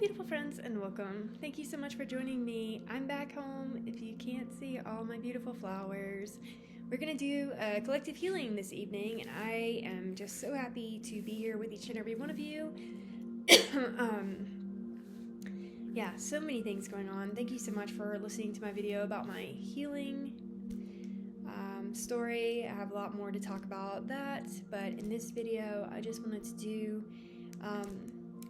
beautiful friends, and welcome. Thank you so much for joining me. I'm back home. If you can't see all my beautiful flowers, we're going to do a collective healing this evening, and I am just so happy to be here with each and every one of you. Yeah, so many things going on. Thank you so much for listening to my video about my healing story. I have a lot more to talk about that, but in this video, I just wanted to do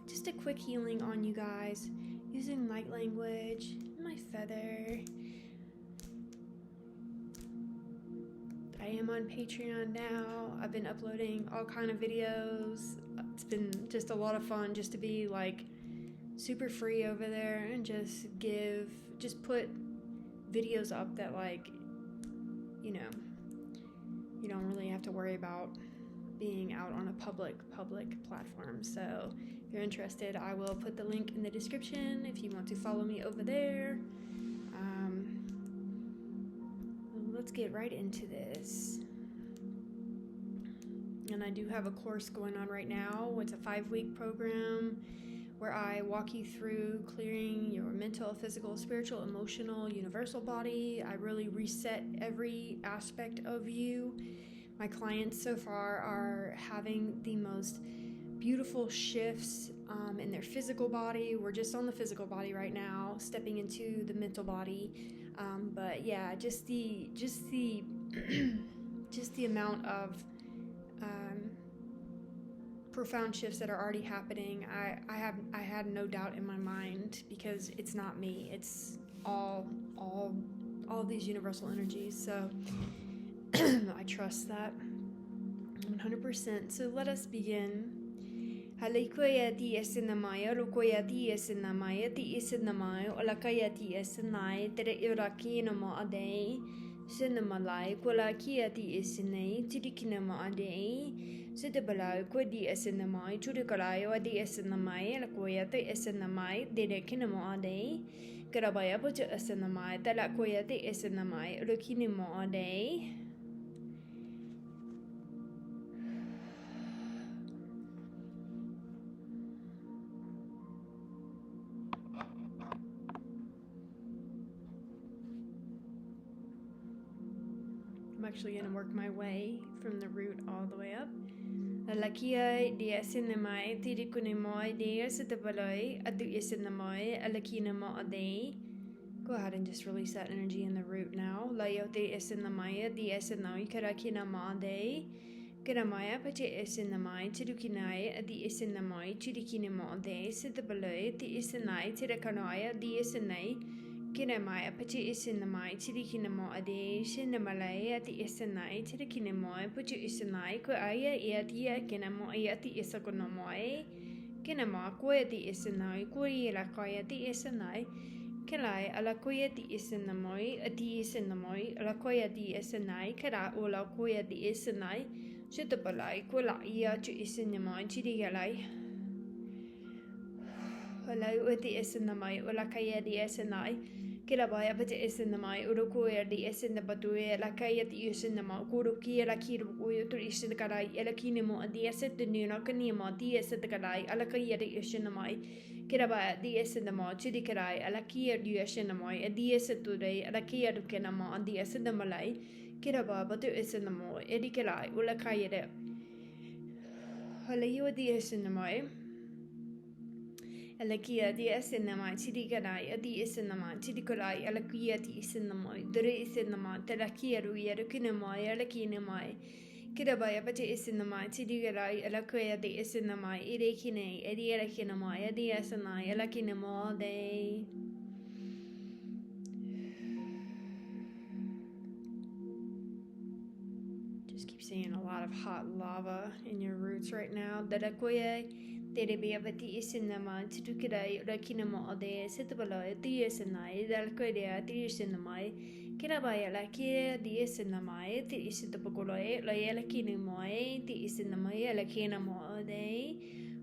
just a quick healing on you guys using light language, my feather. I am on Patreon now. I've been uploading all kind of videos. It's been just a lot of fun just to be like super free over there and just put videos up that, like, you know, you don't really have to worry about being out on a public platform. So if you're interested, I will put the link in the description if you want to follow me over there. Let's get right into this. And I do have a course going on right now. It's a 5-week program where I walk you through clearing your mental, physical, spiritual, emotional, universal body. I really reset every aspect of you. My clients so far are having the most beautiful shifts in their physical body. We're just on the physical body right now, stepping into the mental body. But yeah, just the amount of profound shifts that are already happening. I had no doubt in my mind, because it's not me. It's all these universal energies. So I trust that 100%. So let us begin. Halikoya di esinamaya, rukoya di esinamaya, di esinamaya, olakaya di esinai, tere irakinamo adei, sinamalai, kolakia di esinai, tidikinamo adei, sidabalai, kodi esinamai, chudikalayo di esinamai, lakoya di esinamai, dedekinamo adei, karabaya puja esinamai, talakoya di esinamai, rukinimo adei. I'm actually going to work my way from the root all the way up. Alakia dia sinamai, tirikunimoi, dia sitabaloi, adu isinamoi, alakinamo ade. Go ahead and just release that energy in the root now. Layote isinamaya, dia sinoi, karakinamo ade. Karamaya, pache isinamai, tirukinai, adi isinamoi, tirikinamo ade, sitabaloi, ti isinai, tirakanoia, dia sinai. Kinamaya pati isinamai tirikinamo ade sinamalaya ati isinai tirikinamo putu isinai ko aya iatia kinamo iati isakonomoe kinama ko ati isinai ko ila ko ati isinai kilai ala ko ati isinamoi ati isinamoi ala ko ati isinai kara ola ko ati isinai sitabalai ko la ia tu isinamoi tirigalai ala ati isinamai ola kaya di isinai Kilabaya pati isinamai urukuya di isinabatuya lakaya di isinama kuruki lakiru kuyu isinakarai elakinimo di isinino kanimo di isinakarai alakaya di isinamai Kilabaya di isinamo chidikarai alakia di isinamai di isitude alakia dukenamo di isinamalai Kilaba batu isinamo edikalai ulakaya de Halayu di isinamai Alakia di esinamai tidiganai adi isinamai tidikolai alakia di isinamai dere isinamai talakia ruya rukinamai alakinamai Kidabaya pati isinamai tidigarai alakia di isinamai irekine edi alakinamai adi esinai alakinamo de Just keep seeing a lot of hot lava in your roots right now. Dadakoya Derebia pati isinama tidukirai rakinamo ade sitabalai di isinai dalkoya di isinamai Kirabaya laki di isinamai di isitabakolai layalakinamoi di isinamai alakinamo ade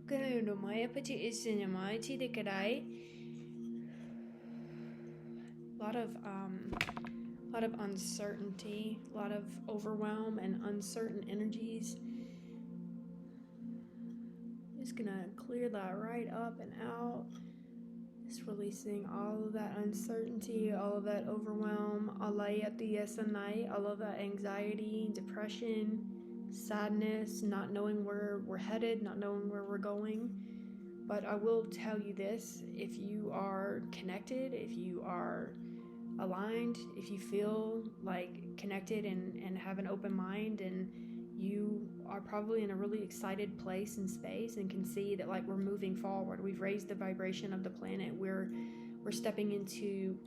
Kanadomaya pati isinamai tidukirai a lot of uncertainty, a lot of overwhelm and uncertain energies. Just gonna clear that right up and out. Just releasing all of that uncertainty, all of that overwhelm, all of that anxiety, depression, sadness, not knowing where we're headed, not knowing where we're going. But I will tell you this, if you are connected, if you are aligned, if you feel like connected and have an open mind, and you are probably in a really excited place and space and can see that like we're moving forward, we've raised the vibration of the planet, we're stepping into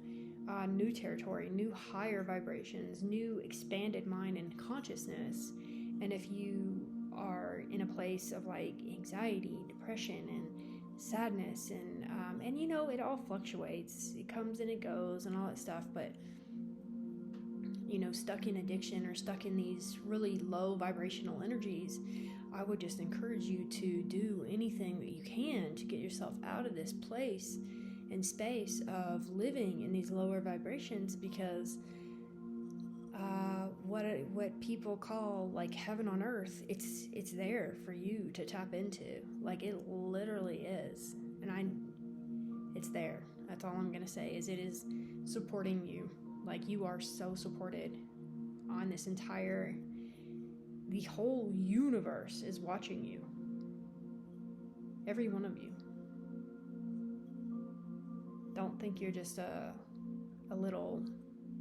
new territory, new higher vibrations, new expanded mind and consciousness. And if you are in a place of like anxiety, depression, and sadness, and you know, it all fluctuates, it comes and it goes and all that stuff, but you know, stuck in addiction or stuck in these really low vibrational energies, I would just encourage you to do anything that you can to get yourself out of this place and space of living in these lower vibrations, because what people call like heaven on earth, it's there for you to tap into. Like, it literally is. And it's there. That's all I'm gonna say, is it is supporting you. Like, you are so supported on this the whole universe is watching you. Every one of you. Don't think you're just a little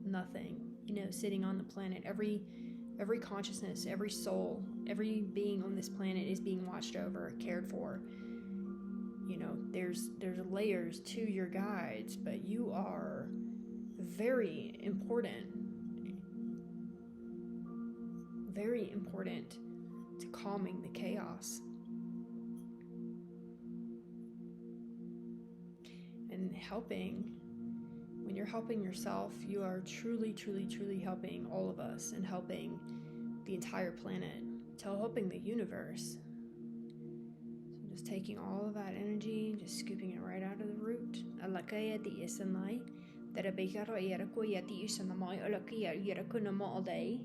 nothing, you know, sitting on the planet. Every consciousness, every soul, every being on this planet is being watched over, cared for. You know, there's layers to your guides, but you are very important to calming the chaos and helping. When you're helping yourself, you are truly, truly, truly helping all of us and helping the entire planet, helping the universe. So just taking all of that energy, just scooping it right out of the root. Alakaya di isanai, Tarabekaro Yarako di Isanamai, Alakia Yarakuna day,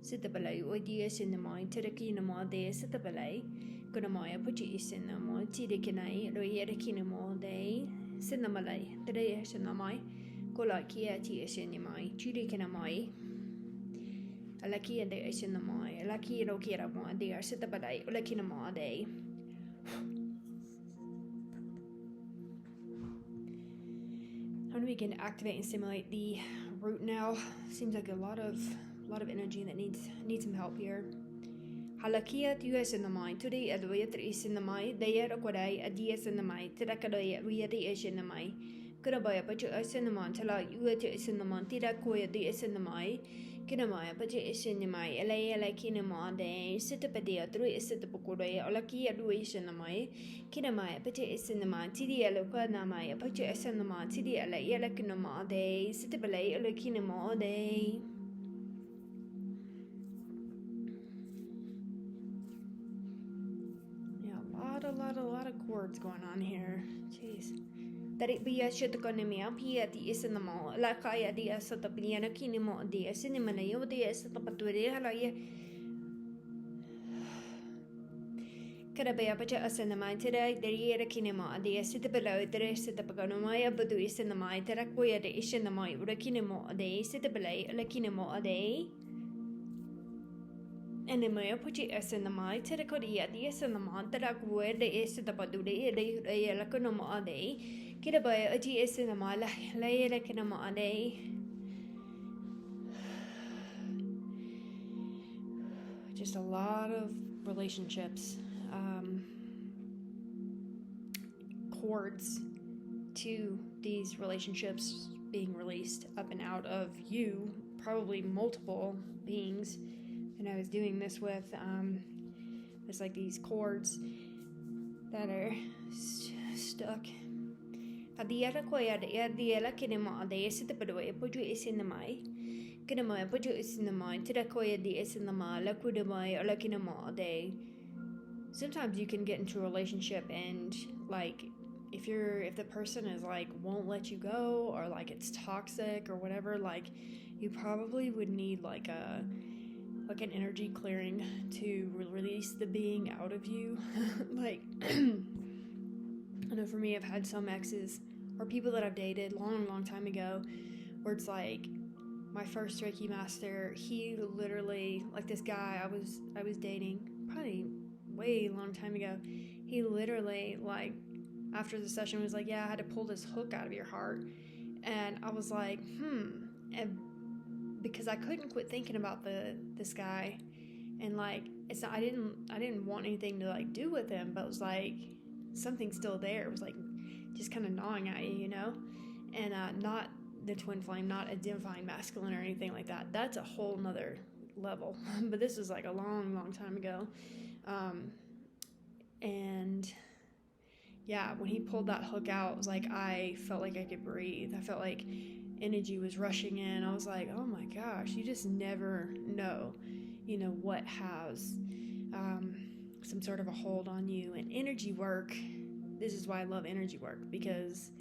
Sitabalay, Odias in the mind, Terakinamo de Sitabalay, Gunamaya Puchi Isanamo, Tidikinai, Royerakinamo day, Sinamalay, Tere Sanamai. Kolakia ti isinamai, Chidikinamai, Alakia de Isinamai, Alaki Rokiramo, they are Sitabalai, Olakinamo day. How do we can activate and stimulate the root now? Seems like a lot of energy that needs some help here. Halakia tu isinamai, today Adoya isinamai, they are Kodai, Adia Sinamai, Tedakadoya, Riadi Isinamai. Kurabaya Pachu Isinamon, Tala, you to Isinamon, Tidakoya de Isinamai, Kinamaya Pachu Isinamai, Ela Kinama de Sitapadia, through Isitapokoya, Olakia do Isinamai, Kinamaya Pachu Isinama, Tidi Elokanamaya, Pachu Isinama, Tidi Ela Kinama de Sitapale, Olakinama de. Yeah, a lot of chords going on here. Jeez. Tarik biya siya tukanimia pia ti isinamo la kaya di asa tapiana kinimo di asinimanayo di asa tapaturi halaya karabaya pacha asinamai tira deriera kinimo di asitapalo tere sitapakanumaya budu isinamai terakoya de isinamai urakinimo de sitapalay alakinimo de Animoya puchi asinamai terakoria di asinamon terakuer de isitapaduri de alakunomo de Kirabaya Aji Isinama Layera Kinama Ade. Just a lot of relationships, cords to these relationships being released up and out of you, probably multiple beings. And I was doing this with, there's like these cords that are stuck. Adiara koya de adiela kinema de sitapado puju isinamai. Kinema puju isinamai, tirakoya de isinama, la kudamai, or la kinema de. Sometimes you can get into a relationship and like if the person is like won't let you go or like it's toxic or whatever, like you probably would need like an energy clearing to release the being out of you. Like I know for me, I've had some exes or people that I've dated long time ago, where it's like my first Reiki master, he literally, like this guy I was dating probably way long time ago, he literally, like, after the session was like, yeah, I had to pull this hook out of your heart. And I was like, and because I couldn't quit thinking about this guy, and like, it's not, I didn't want anything to like do with him, but it was like something still there. It was like just kind of gnawing at you, you know. And not the twin flame, not a divine masculine or anything like that. That's a whole nother level. But this was like a long time ago. And yeah, when he pulled that hook out, it was like I felt like I could breathe. I felt like energy was rushing in. I was like, oh my gosh, you just never know, you know, what has some sort of a hold on you. And energy work, this is why I love energy work, because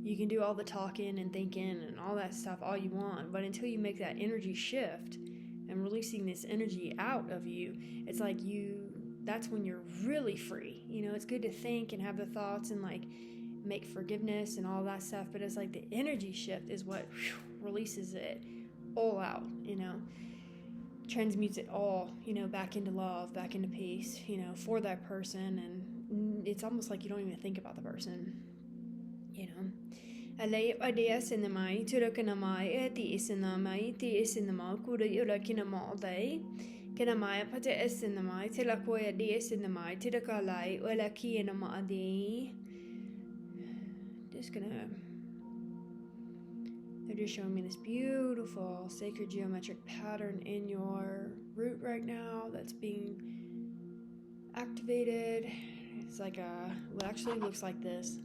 you can do all the talking and thinking and all that stuff all you want, but until you make that energy shift and releasing this energy out of you, it's like that's when you're really free. You know, it's good to think and have the thoughts and like make forgiveness and all that stuff, but it's like the energy shift is what releases it all out, you know, transmutes it all, you know, back into love, back into peace, you know, for that person. And it's almost like you don't even think about the person, you know. Alay ideas in the mai to look in the mai is in the mai is in the ma could you look in the ma day. Can a mai put it in the mai till a quay is in the mai to the kalai or a key in a ma day. Just gonna, they're just showing me this beautiful sacred geometric pattern in your root right now that's being activated. It's like what actually looks like this.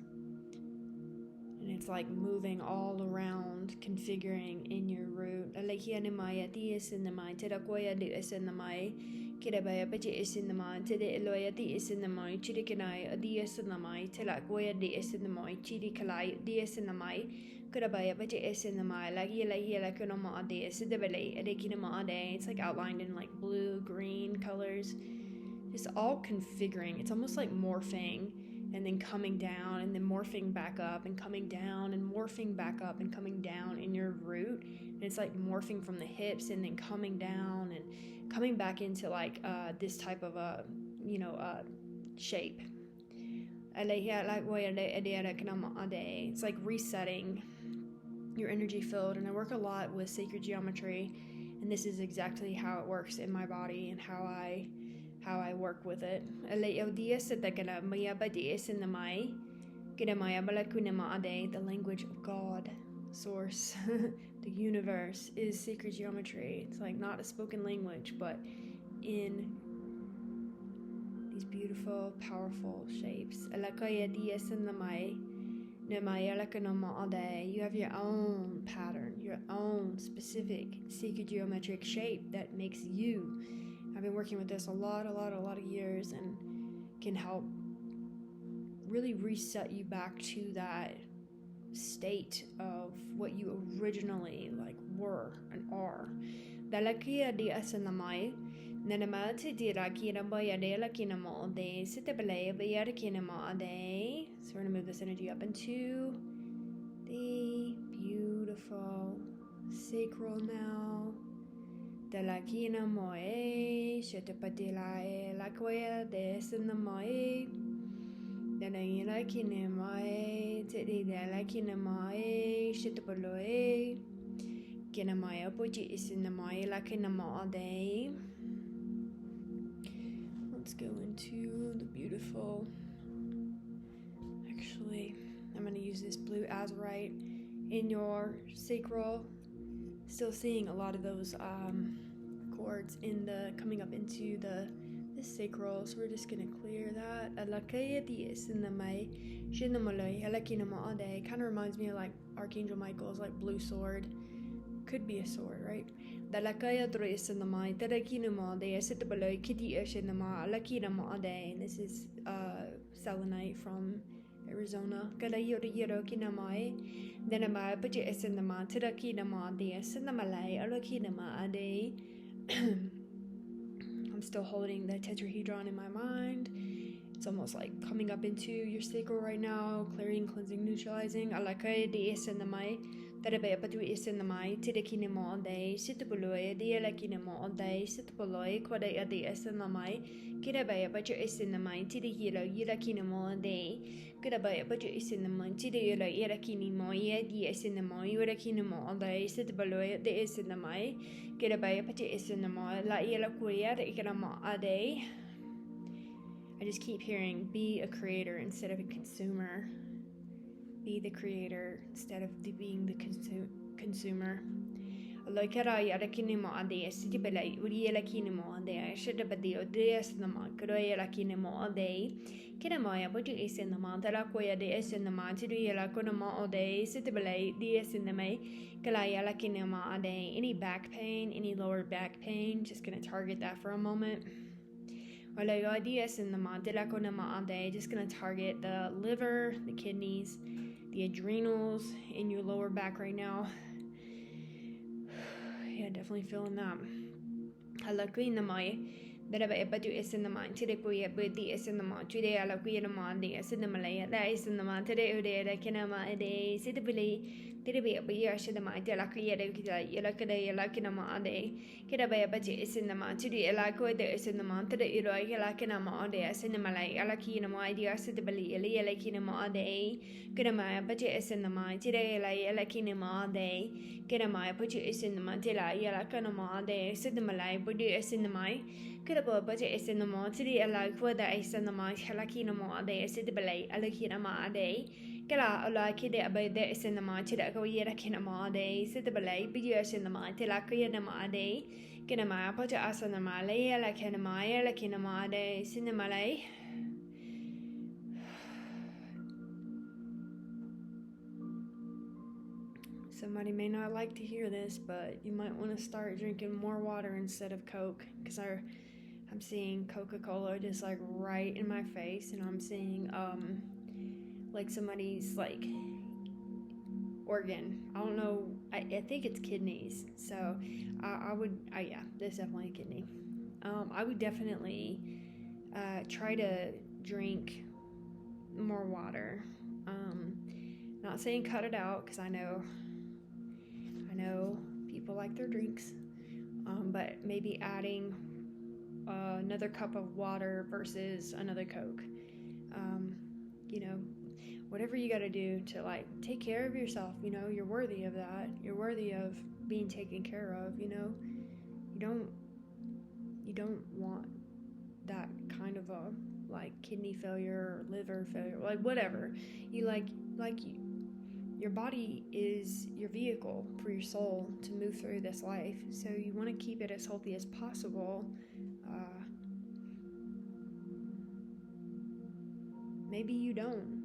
And it's like moving all around, configuring in your root. Alaki animaya is in the mind, Terakoya is in the mind, Kirabaya Pachi is in the mind, Tede Eloya is in the mind, Chirikanai, is in the mind, Telakoya is in the mind, Chirikalai, is in the mind, Kirabaya Pachi is in the mind, like Kunoma de Sidabele, Adekinama de. It's like outlined in like blue, green colors. Just all configuring. It's almost like morphing. And then coming down, and then morphing back up, and coming down, and morphing back up, and coming down in your root. And it's like morphing from the hips, and then coming down, and coming back into like this type of shape. It's like resetting your energy field. And I work a lot with sacred geometry, and this is exactly how it works in my body and how I work with it. The language of God, source, the universe is sacred geometry. It's like not a spoken language, but in these beautiful, powerful shapes. You have your own pattern, your own specific sacred geometric shape that makes you. I've been working with this a lot of years, and can help really reset you back to that state of what you originally like were and are. So we're going to move this energy up into the beautiful sacral now. Dalakina moe, Shetapadilae, Lakoya, Desin the moe, Danayla Kinemoe, Teddy Dalakina moe, Shetapaloe, Kinamaya Puji is in the moe, Lakinama all day. Let's go into the beautiful. Actually, I'm going to use this blue azurite in your sacral. Still seeing a lot of those cords in the coming up into the sacral, so we're just gonna clear that. Kind of reminds me of like Archangel Michael's like blue sword. Could be a sword, right? And this is selenite from Arizona. I'm still holding the tetrahedron in my mind. It's almost like coming up into your sacral right now, clearing, cleansing, neutralizing. Alaka de is in the mai. That a bit is in the mai. Tidakina mo day, sitapoloy, the elakina mo day, sitapoloy, quade at the is in the mai. Kidabaya, but you is in the mind, Tidahilo, Yidakina mo day. Kidabaya, but you is in the mind, Tidahilo, Yidakini mo, the is in the mo, Yidakina mo day, sitapoloy, the is in the mai. Kidabaya, but you is in the mo, La Yelakuya, the Ikanamo a day. I just keep hearing, be a creator instead of a consumer. Be the creator instead of being the consumer. Lokera yarakinimo ade sitibelay urielakinimo ade shedabadi odes nama kroyelakinimo ade kinamaya bodu is in the mantala koya de is in the mantiduela konamo ade sitibelay ds in the may kalayalakinimo ade. Any back pain, any lower back pain, just gonna target that for a moment. Ideas in the mantala konama ade, just gonna target the liver, the kidneys, the adrenals in your lower back right now. Yeah, definitely feeling that. Halakui na mai. Dada ba do is in the mind. Today we have the is in the mind. Today I like we in the mind. The is in the Malay. That is in the mind. Today uday da kinama ade. Sidibili. Today be up here. Should the mind. The like yada you like a day. You like in a mind. Kida ba but is in the mind. Today I like what there is in the mind. Today you like in a mind. The is in the Malay. I like in a mind. The sidibili. You like in a mind. Kidamaya but is in the mind. Today I like in a mind. Kidamaya but is in the mind. Tila you like in a mind. Sid the Malay. But is in the mind. Kidabo but is in the mind. Today I like what there is in the mind. Halaki no more. They sit the belay. I like in a mind. Kala like it about there is in the mind. Today go yet a kin a mind. Sit the belay. Be yours in the mind. Till I create a mind. Kidamaya put us in the Malay. Like in a Maya. Like in a mind. Sin the Malay. Somebody may not like to hear this, but you might want to start drinking more water instead of Coke, because I'm seeing Coca-Cola just like right in my face, and I'm seeing like somebody's like organ. I don't know. I think it's kidneys. So yeah, there's definitely a kidney. I would definitely try to drink more water. Not saying cut it out, because I know people like their drinks, but maybe adding another cup of water versus another Coke. Whatever you got to do to like take care of yourself. You're worthy of that. You're worthy of being taken care of. You don't want that kind of a like kidney failure or liver failure, like whatever. Your body is your vehicle for your soul to move through this life, so you want to keep it as healthy as possible. Maybe you don't,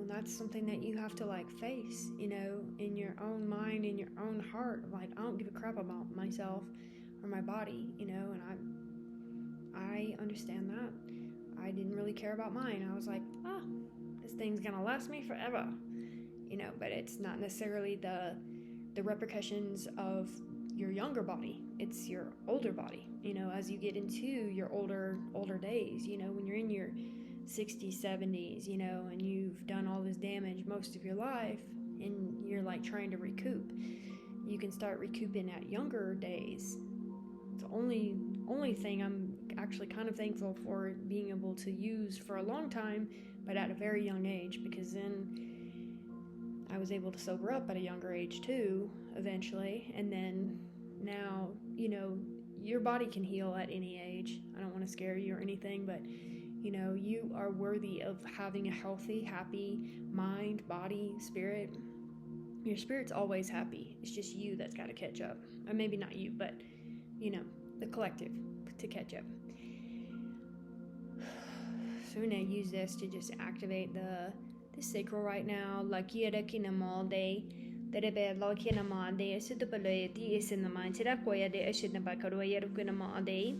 that's something that you have to like face, in your own mind, in your own heart. Like, I don't give a crap about myself or my body, and I understand that. I didn't really care about mine. I was like, this thing's gonna last me forever. But it's not necessarily the repercussions of your younger body. It's your older body, as you get into your older days, when you're in your 60s, 70s, and you've done all this damage most of your life, and you're like trying to recoup. You can start recouping at younger days. It's the only thing I'm actually kind of thankful for being able to use for a long time, but at a very young age, because then I was able to sober up at a younger age too, eventually. And then now, your body can heal at any age. I don't want to scare you or anything, but you are worthy of having a healthy, happy mind, body, spirit. Your spirit's always happy. It's just you that's got to catch up. Or maybe not you, but the collective to catch up. So we're going to use this to just activate the sacral right now. Lakia kinama day. Derebe lakinama day. Situpalay is in the mind. Tirakoya de Eshinabakoya kinama day.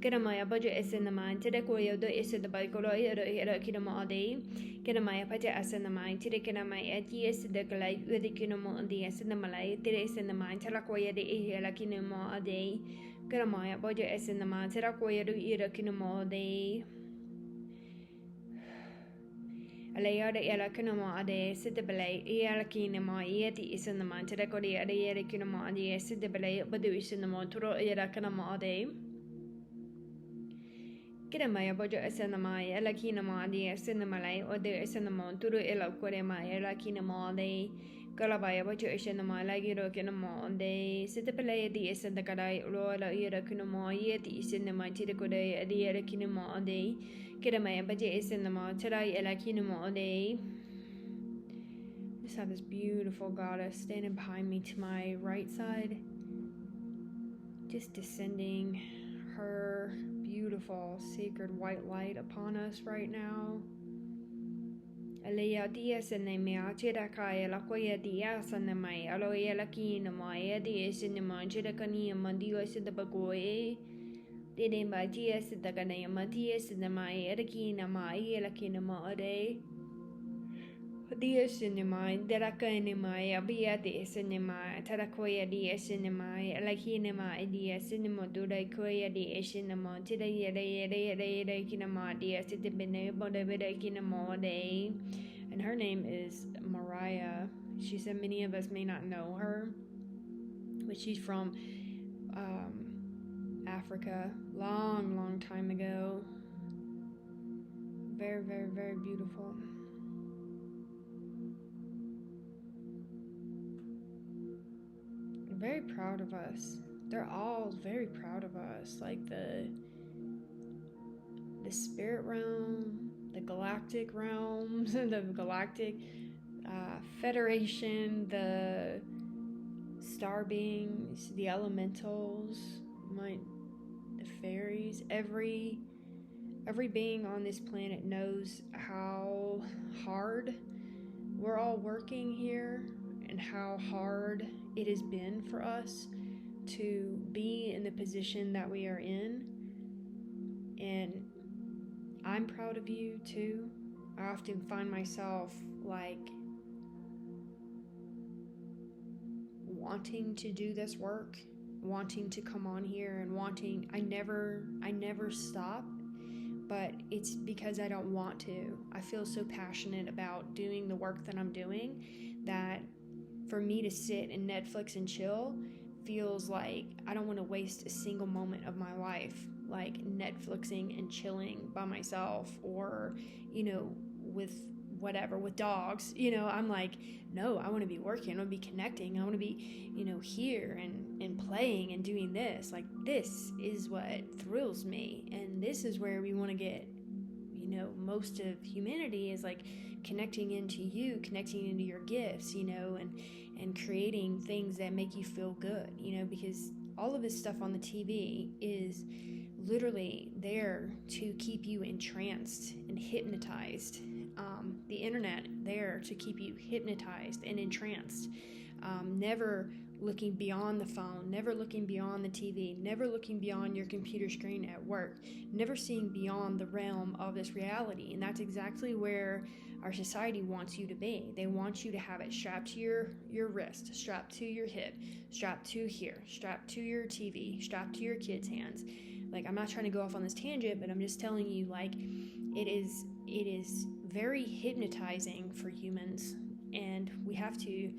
Kiramaya budget is in the mind. Tirakoya do is in the Bakoloya kinama day. Kiramaya paja is in the mind. Tirakinamaya is the galay with the kinama day is in the Malay. There is in the mind. Tirakoya de Lakinama day. Kiramaya budget is in the mind. Tirakoya do kinama day. Alayada Elakunamo Ade, Sitibale, Ealakinamo, Yeti Isinama, Terekodi Ade Erikunamo Ade, Sitibale, Badu Isinamo, Turo Elakanamo Ade. Kiramaya Bojo Isinama, Elakinamo Ade, Sinamalay, Ode Isinamo, Turu Elakurema, Elakinamo Ade. Galabaya Bojo Isinama, Lagiro Kinamo Ade, Sitibale, the Isindakadai, Rola Erakunamo, Yeti Isinama, Tirekode, Ade Erikunamo Ade. Kiramaya Baje Isinama, Terai Elakinamo Ade. Just have this beautiful goddess standing behind me to my right side, just descending her beautiful sacred white light upon us right now. Alea dia senema, Chedakaya, Lakoya dia sanamai, Aloya Lakinama, Edi Isinama, Chedakania, Mandio Sidabagoe. Didn't dia Sidaganaya, Matia Sinamai, Edakina, Elakinama Ade. Dia Sinamai, Derakanimai, Abia de Sinema, Tarakoya de Sinema, Elakinama, Dia Cinema, Dudakoya de Sinema, Tida Kinama, Dia Sitibene, Bodabeda Kinama Day. And her name is Mariah. She said many of us may not know her, but she's from Africa, long time ago. Very, very, very beautiful. Very proud of us. They're all very proud of us. Like the spirit realm, the galactic realms, the galactic federation, the star beings, the elementals, the fairies, every being on this planet knows how hard we're all working here and how hard it has been for us to be in the position that we are in. And I'm proud of you too. I often find myself like wanting to do this work, wanting to come on here and I never stop, but it's because I don't want to. I feel so passionate about doing the work that I'm doing that for me to sit and Netflix and chill feels like I don't want to waste a single moment of my life like Netflixing and chilling by myself or, with dogs. I'm like, no, I want to be working, I want to be connecting, I want to be, here and playing and doing this. Like, this is what thrills me, and this is where we want to get, most of humanity is like connecting into you, connecting into your gifts, and creating things that make you feel good, because all of this stuff on the TV is literally there to keep you entranced and hypnotized. The internet there to keep you hypnotized and entranced. Never looking beyond the phone, never looking beyond the TV, never looking beyond your computer screen at work, never seeing beyond the realm of this reality. And that's exactly where our society wants you to be. They want you to have it strapped to your wrist, strapped to your hip, strapped to here, strapped to your TV, strapped to your kids' hands. Like, I'm not trying to go off on this tangent, but I'm just telling you, like, it is very hypnotizing for humans, and we have to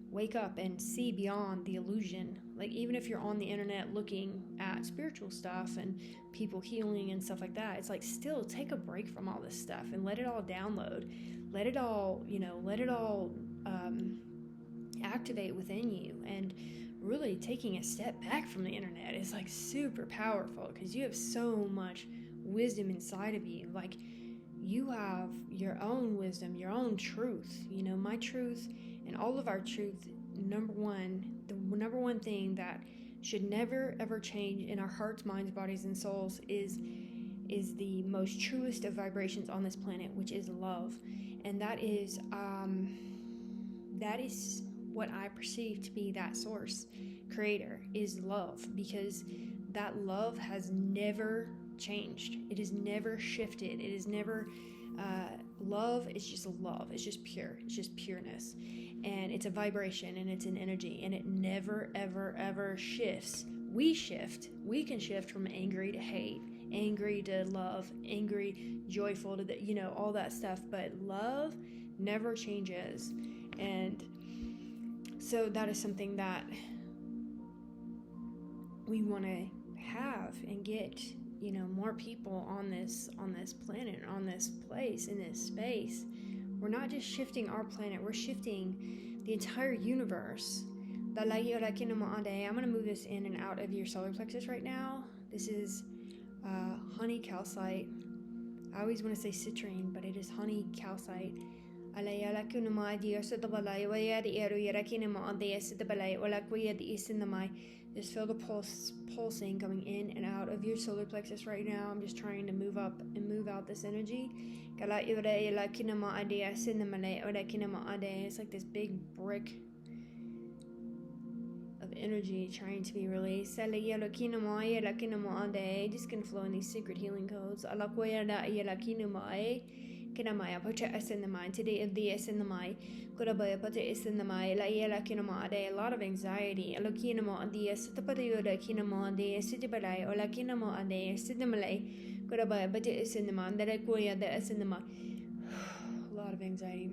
wake up and see beyond the illusion. Like, even if you're on the internet looking at spiritual stuff and people healing and stuff like that, it's like, still take a break from all this stuff and let it all download, let it all activate within you. And really taking a step back from the internet is like super powerful, because you have so much wisdom inside of you. Like, you have your own wisdom, your own truth. My truth and all of our truth, the number one thing that should never ever change in our hearts, minds, bodies, and souls is the most truest of vibrations on this planet, which is love. And that is what I perceive to be that source, creator, is love, because that love has never changed. It has never shifted. It is never, love is just love. It's just pure. It's just pureness. And it's a vibration, and it's an energy, and it never, ever, ever shifts. We shift. We can shift from angry to hate angry to love, angry, joyful to the, all that stuff. But love never changes. And so that is something that we want to have and get, more people on this planet, on this place, in this space. We're not just shifting our planet, we're shifting the entire universe. I'm going to move this in and out of your solar plexus right now. This is honey calcite. I always want to say citrine, but it is honey calcite. Just feel the pulsing coming in and out of your solar plexus right now. I'm just trying to move up and move out this energy. It's like this big brick of energy trying to be released. Just gonna flow in these secret healing codes. Put your S in the mind. Today is the S in the mind. Put the S in the mind. A lot of anxiety. A lot of anxiety.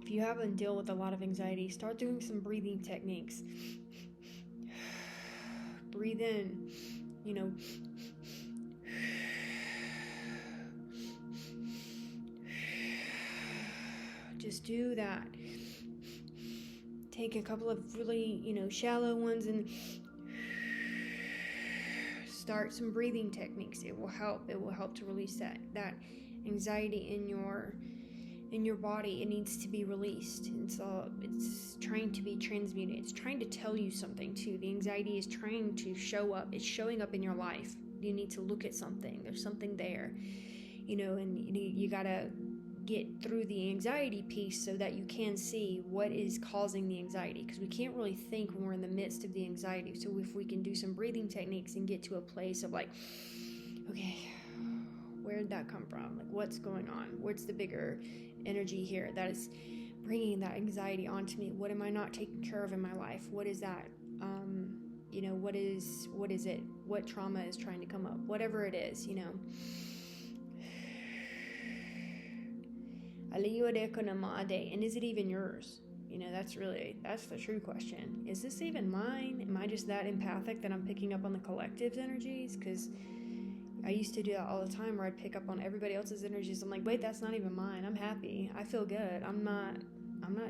If you haven't dealt with a lot of anxiety, start doing some breathing techniques. Breathe in, just do that. Take a couple of really, shallow ones and start some breathing techniques. It will help. It will help to release that anxiety in your body. It needs to be released. And so it's trying to be transmuted. It's trying to tell you something too. The anxiety is trying to show up. It's showing up in your life. You need to look at something. There's something there, and you gotta get through the anxiety piece so that you can see what is causing the anxiety, because we can't really think when we're in the midst of the anxiety. So if we can do some breathing techniques and get to a place of like, okay, where did that come from? Like, what's going on? What's the bigger energy here that is bringing that anxiety onto me? What am I not taking care of in my life? What is that? What is it? What trauma is trying to come up? Whatever it is, And is it even yours? That's the true question. Is this even mine? Am I just that empathic that I'm picking up on the collective's energies? Because I used to do that all the time, where I'd pick up on everybody else's energies. I'm like, wait, that's not even mine. I'm happy. I feel good. I'm not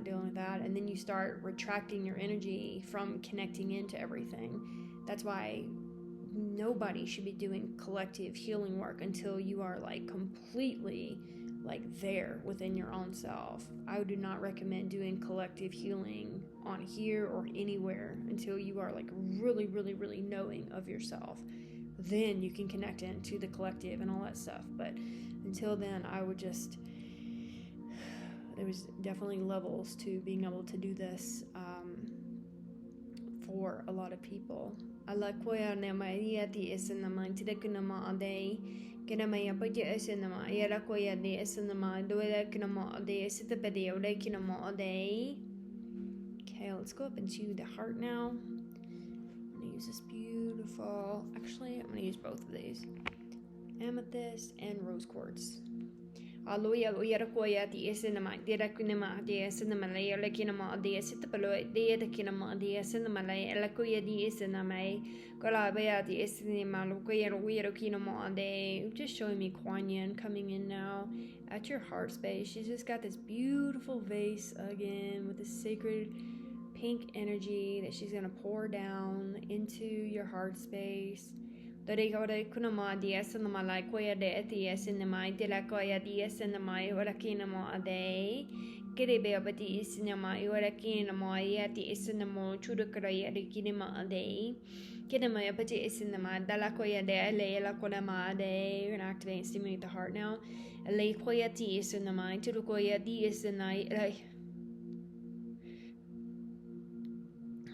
dealing with that. And then you start retracting your energy from connecting into everything. That's why nobody should be doing collective healing work until you are like completely there within your own self. I do not recommend doing collective healing on here or anywhere until you are like really, really, really knowing of yourself. Then you can connect into the collective and all that stuff. But until then, there was definitely levels to being able to do this for a lot of people. Okay, let's go up into the heart now. I'm going to use this beautiful, actually, I'm going to use both of these. Amethyst and rose quartz. Just showing me Kuan Yin coming in now at your heart space. She's just got this beautiful vase again with this sacred pink energy that she's going to pour down into your heart space. Today, We're going to activate and stimulate the heart now.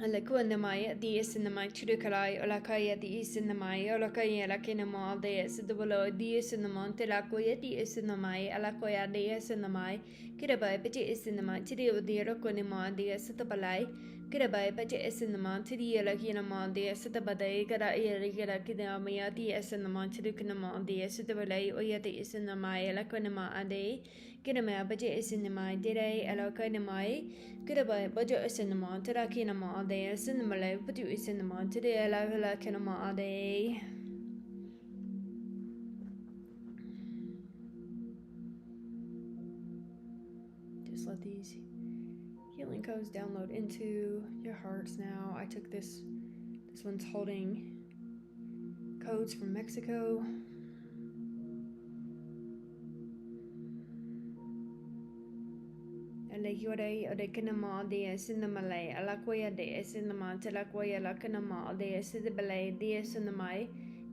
Alakuanamai, the Isinamai, Chudukarai, Olakaya, the Isinamai, Olakaya, Lakinama, the Sidabolo, the Isinamon, Telakoya, the Isinamai, Alakoya, the Isinamai, Kirabai, Peti Isinamai, Tidi, the Rokonima, the Sitabalai, Kirabai, Peti Isinamon, Tidi, Lakinama, the Sitabade, Gara, Kidamia, the Isinamon, Tidukanama, the Sitabalai, Oya, the Isinamai, Lakonima, Ade, Kirama, Peti Isinamai, Dide, Alakanamai. Goodbye, budget is in the month, Terakinama all day, as in the Malay, but you is in the month today, La Kinama all day. Just let these healing codes download into your hearts now. I took this one's holding codes from Mexico. Alakwaya de Kanama de Sinamale, Alakwaya de Sinama, Telakwaya Lakanama de Sidabale de Sinamai,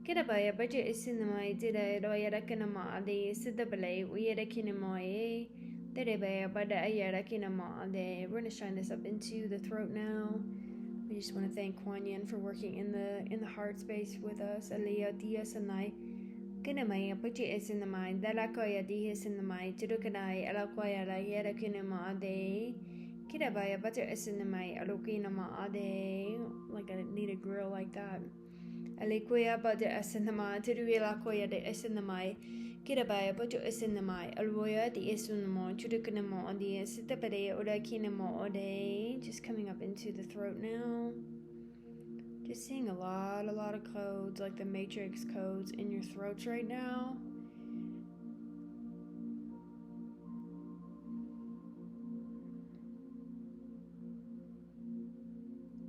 Kedabaya budget is Sinamai, Dida, Royada Kanama de Sidabale, Uyada Kinamai, Dedebaya, Bada Ayada Kinama de. We're gonna shine this up into the throat now. We just want to thank Kuan Yin for working in the heart space with us. Aliyah Dias and I. Kinamaya Puchi is in the mind, Dalakoya di is in the mind, Tudukanai, Alakoya la Yera Kinama Ade, Kidabaya Butter is in the mind, Alukinama Ade, like I need a grill like that. Alikuya Butter is in the mind, Tuduilakoya de is in the mind, Kidabaya Butter is in the mind, Alwoya di is in the mind, Tudukanama Ade, Sitapade, Oda Kinama Ade, just coming up into the throat now. Just seeing a lot of codes, like the matrix codes in your throats right now.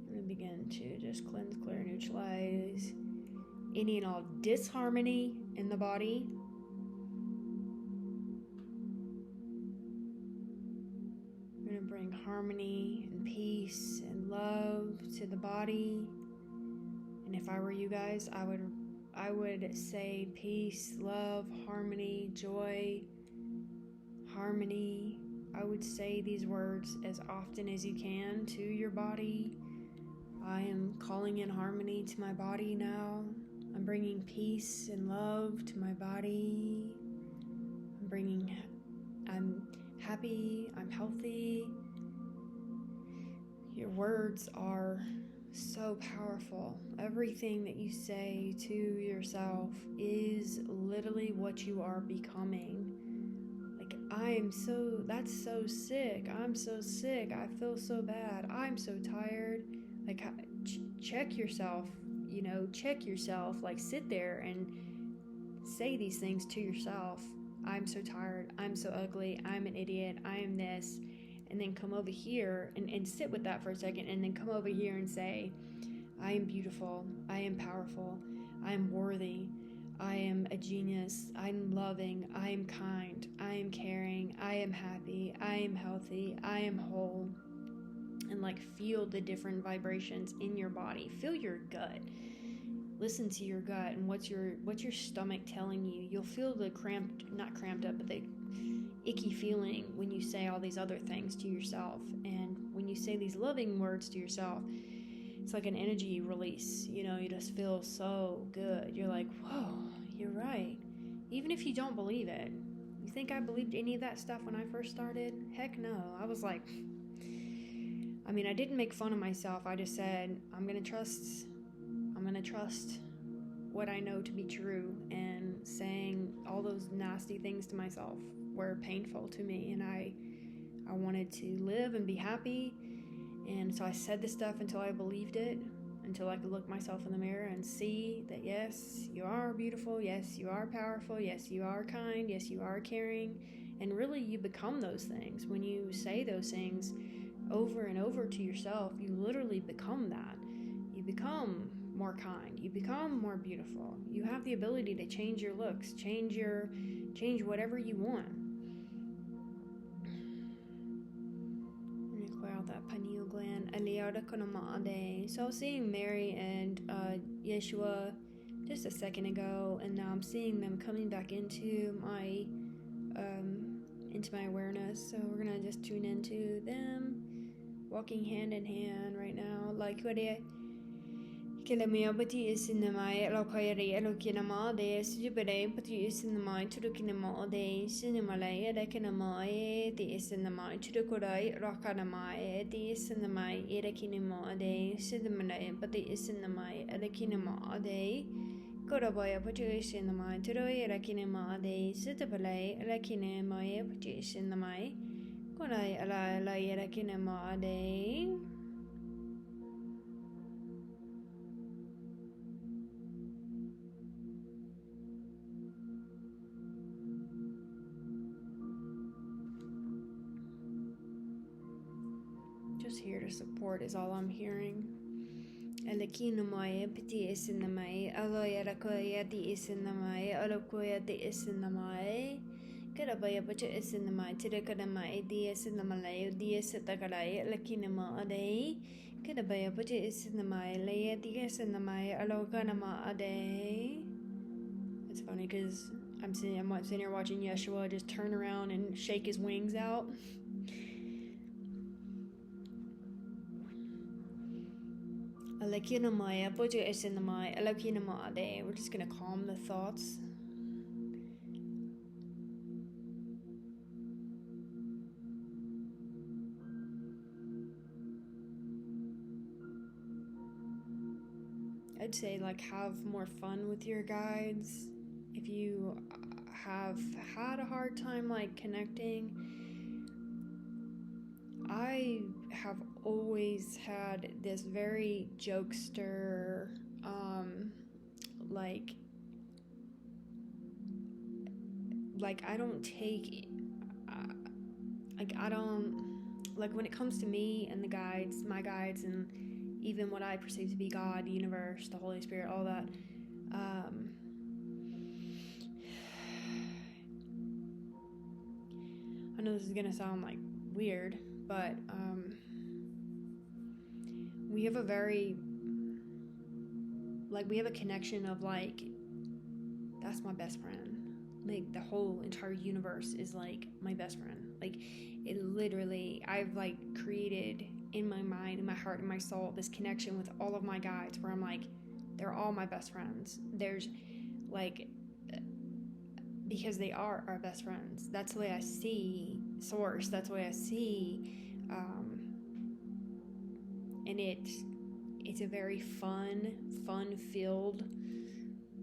I'm going to begin to just cleanse, clear, neutralize any and all disharmony in the body. I'm going to bring harmony and peace and love to the body. And if I were you guys, I would say peace, love, harmony, joy, harmony. I would say these words as often as you can to your body. I am calling in harmony to my body now. I'm bringing peace and love to my body. I'm happy, I'm healthy. Your words are so powerful. Everything that you say to yourself is literally what you are becoming. Like, that's so sick. I'm so sick. I feel so bad. I'm so tired. Like, check yourself, check yourself. Like, sit there and say these things to yourself. I'm so tired. I'm so ugly. I'm an idiot. I am this. And then come over here and sit with that for a second, and then come over here and say, I am beautiful, I am powerful, I am worthy, I am a genius, I'm loving, I am kind, I am caring, I am happy, I am healthy, I am whole. And like, feel the different vibrations in your body. Feel your gut. Listen to your gut and what's your stomach telling you. You'll feel the not cramped up, but the icky feeling when you say all these other things to yourself. And when you say these loving words to yourself, it's like an energy release. You just feel so good. You're like, whoa, you're right. Even if you don't believe it. You think I believed any of that stuff when I first started? Heck no. I was like, I didn't make fun of myself. I just said, I'm gonna trust what I know to be true, and saying all those nasty things to myself were painful to me, and I wanted to live and be happy. And so I said this stuff until I believed it, until I could look myself in the mirror and see that yes, you are beautiful, yes, you are powerful, yes, you are kind, yes, you are caring. And really, you become those things. When you say those things over and over to yourself, you literally become that. You become more kind, you become more beautiful. You have the ability to change your looks, change whatever you want. I'm gonna clear out that pineal gland. So I was seeing Mary and Yeshua just a second ago, and now I'm seeing them coming back into my awareness. So we're gonna just tune into them walking hand in hand right now. like what it Kilamia Bati is in the my Lokayari Elokinama, the Sujibere, Pati is in the mind to the kinema, the Cinemalaya, the kinema, the is in the mind to the Kodai, Rokanama, the is in the my Erekinema, the Cinemalaya, but the is in the my Erekinema, the Kodabaya, Pati is in the mind to the Erekinema, the Sitapale, Erekinema, Pati is in the my Kodai, Ala Erekinema, the just here to support is all I'm hearing. Alakinamaya piti is in the may, aloyarakoya di is in the may, alokoya di is in the may, Karabaya butcher is in the may, Tidakadamai, di is in the Malay, di is at the Karai, Alakinama a day, Karabaya butcher is in the may, Laya di is in the may, Alokanama a day. It's funny because I'm sitting here watching Yeshua just turn around and shake his wings out. Alakinamaya, Bojo is in the my, Alakinama day. We're just gonna calm the thoughts. I'd say like have more fun with your guides. If you have had a hard time like connecting, I have always had this very jokester, like I don't take, when it comes to me and the guides, my guides, and even what I perceive to be God, the universe, the Holy Spirit, all that, I know this is gonna sound like weird, but we have a very, we have a connection of like, that's my best friend. Like the whole entire universe is like my best friend. Like it literally, I've like created in my mind, in my heart, in my soul, this connection with all of my guides where I'm like, they're all my best friends. There's like, because they are our best friends. That's the way I see Source. That's the way I see, and it's a very fun-filled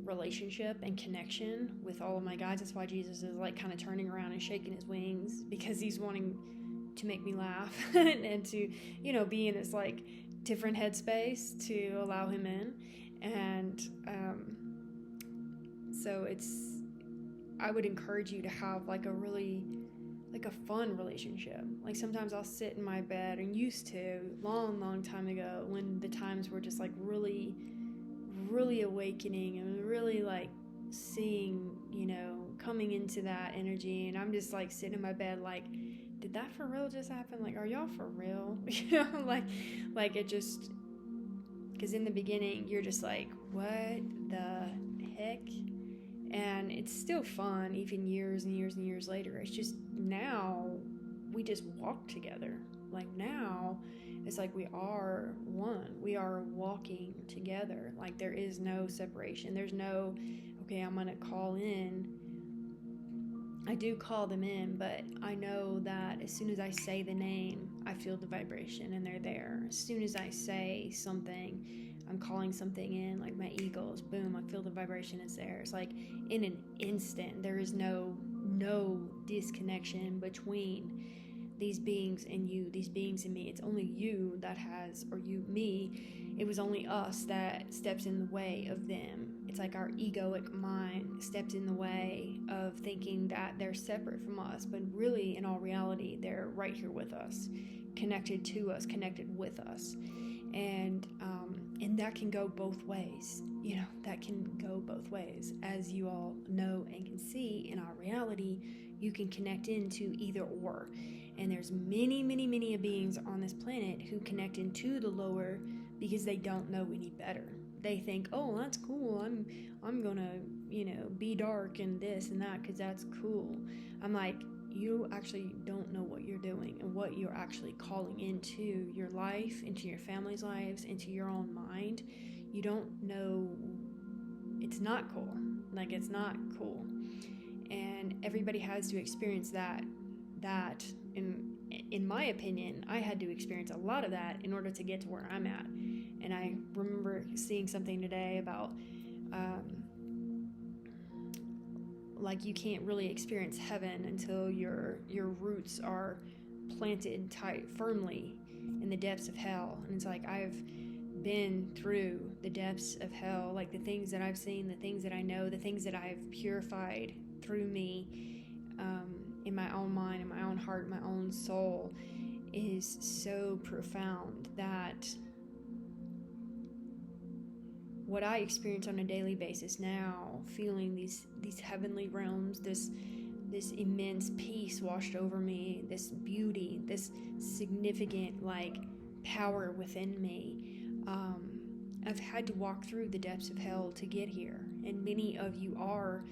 relationship and connection with all of my guides. That's why Jesus is like kind of turning around and shaking his wings, because he's wanting to make me laugh and to, be in this like different headspace to allow him in. And so I would encourage you to have like a really a fun relationship. Like sometimes I'll sit in my bed, and used to long time ago, when the times were just like really awakening and really like seeing, coming into that energy, and I'm just like sitting in my bed like, did that for real just happen? Like, are y'all for real? Like it just, because in the beginning you're just like, what the heck? And it's still fun even years and years and years later. It's just now we just walk together. Like now it's like we are one. We are walking together. Like there is no separation. There's no, okay, I'm going to call in. I do call them in, but I know that as soon as I say the name, I feel the vibration and they're there. As soon as I say something, I'm calling something in, like my eagles, boom, I feel the vibration is there. It's like in an instant. There is no disconnection between these beings and you, these beings and me. It's only you that has, or you, me, it was only us that steps in the way of them. It's like our egoic mind stepped in the way of thinking that they're separate from us, but really, in all reality, they're right here with us, connected to us, connected with us. And that can go both ways. That can go both ways. As you all know and can see, in our reality, you can connect into either or. And there's many beings on this planet who connect into the lower because they don't know any better. They think, oh, that's cool. I'm gonna, be dark and this and that because that's cool. I'm like, you actually don't know what you're doing and what you're actually calling into your life, into your family's lives, into your own mind. You don't know. It's not cool. Like, it's not cool. And everybody has to experience that in my opinion, I had to experience a lot of that in order to get to where I'm at. And I remember seeing something today about like, you can't really experience heaven until your roots are planted tight, firmly in the depths of hell. And it's like, I've been through the depths of hell, like the things that I've seen, the things that I know, the things that I've purified through me, in my own mind, in my own heart, my own soul, is so profound that what I experience on a daily basis now, feeling these heavenly realms, this immense peace washed over me, this beauty, this significant like power within me. I've had to walk through the depths of hell to get here, and many of you are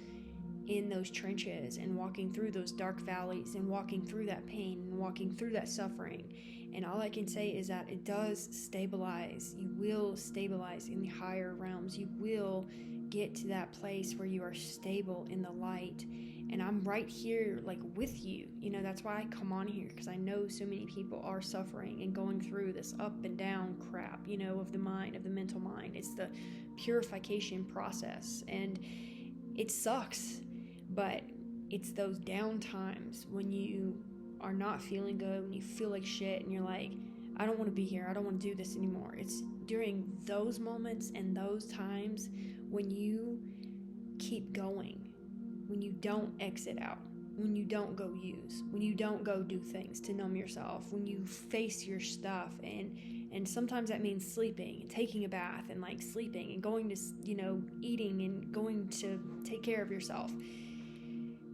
in those trenches and walking through those dark valleys and walking through that pain and walking through that suffering. And all I can say is that it does stabilize. You will stabilize in the higher realms. You will get to that place where you are stable in the light. And I'm right here, like, with you. You know, that's why I come on here, because I know so many people are suffering and going through this up and down crap, you know, of the mind, of the mental mind. It's the purification process. And it sucks, but it's those down times when you are not feeling good, when you feel like shit and you're like, I don't want to be here, I don't want to do this anymore. It's during those moments and those times when you keep going, when you don't exit out, when you don't go use, when you don't go do things to numb yourself, when you face your stuff. And sometimes that means sleeping, taking a bath and like sleeping and going to, you know, eating and going to take care of yourself.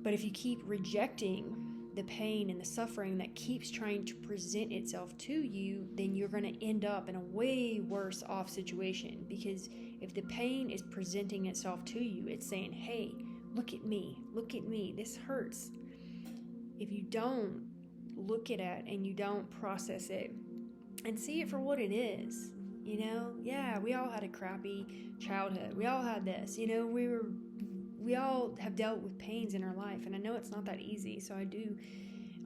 But if you keep rejecting the pain and the suffering that keeps trying to present itself to you, then you're going to end up in a way worse off situation. Because if the pain is presenting itself to you, it's saying, hey, look at me, this hurts. If you don't look at it and you don't process it and see it for what it is, you know, yeah, we all had a crappy childhood. We all had this, you know, we all have dealt with pains in our life, and I know it's not that easy, so I do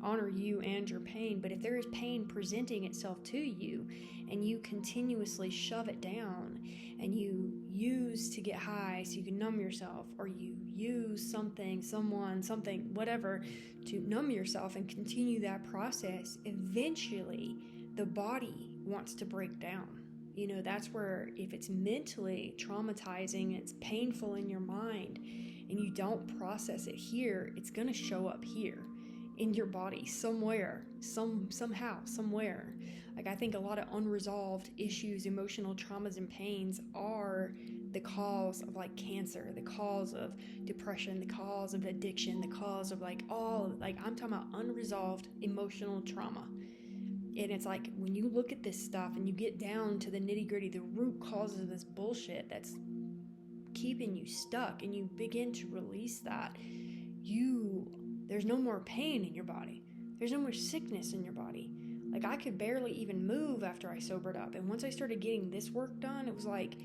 honor you and your pain. But if there is pain presenting itself to you and you continuously shove it down and you use to get high so you can numb yourself, or you use something, someone, something, whatever, to numb yourself and continue that process, eventually the body wants to break down. You know, that's where, if it's mentally traumatizing, it's painful in your mind, and you don't process it here, it's going to show up here in your body somewhere, somehow, somewhere. Like, I think a lot of unresolved issues, emotional traumas and pains are the cause of like cancer, the cause of depression, the cause of addiction, the cause of like I'm talking about unresolved emotional trauma. And it's like, when you look at this stuff and you get down to the nitty-gritty, the root causes of this bullshit that's keeping you stuck, and you begin to release that, there's no more pain in your body. There's no more sickness in your body. Like, I could barely even move after I sobered up. And once I started getting this work done, it was like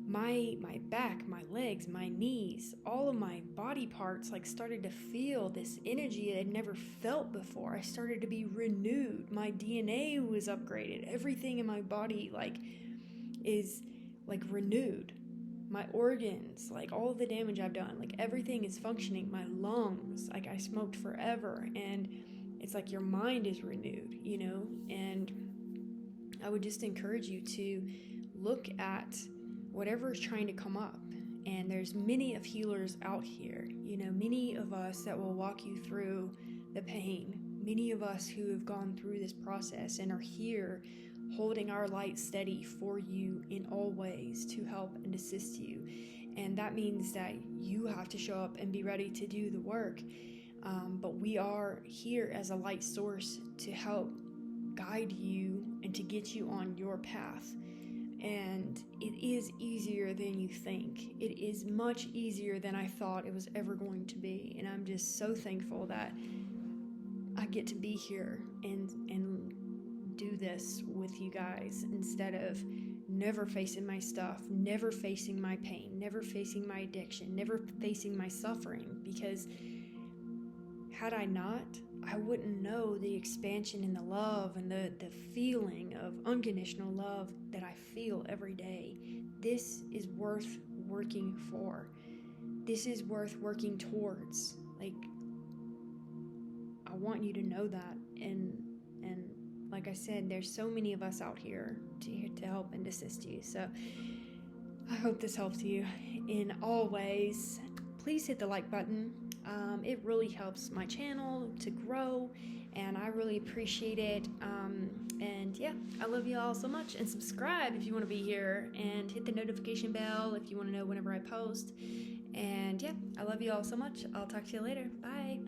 my back, my legs, my knees, all of my body parts like started to feel this energy I'd never felt before. I started to be renewed. My DNA was upgraded. Everything in my body like is like renewed. My organs, like all the damage I've done, like everything is functioning. My lungs, like I smoked forever, and it's like your mind is renewed, you know. And I would just encourage you to look at whatever is trying to come up. And there's many of healers out here, you know, many of us that will walk you through the pain, many of us who have gone through this process and are here holding our light steady for you in all ways to help and assist you. And that means that you have to show up and be ready to do the work. But we are here as a light source to help guide you and to get you on your path. And it is easier than you think. It is much easier than I thought it was ever going to be. And I'm just so thankful that get to be here and do this with you guys instead of never facing my stuff, never facing my pain, never facing my addiction, never facing my suffering. Because had I not, I wouldn't know the expansion and the love and the feeling of unconditional love that I feel every day. This is worth working for. This is worth working towards. Like, I want you to know that. And like I said, there's so many of us out here to help and assist you. So I hope this helps you in all ways. Please hit the like button. It really helps my channel to grow, and I really appreciate it. And yeah, I love you all so much. And subscribe if you want to be here, and hit the notification bell if you want to know whenever I post. And yeah, I love you all so much. I'll talk to you later. Bye.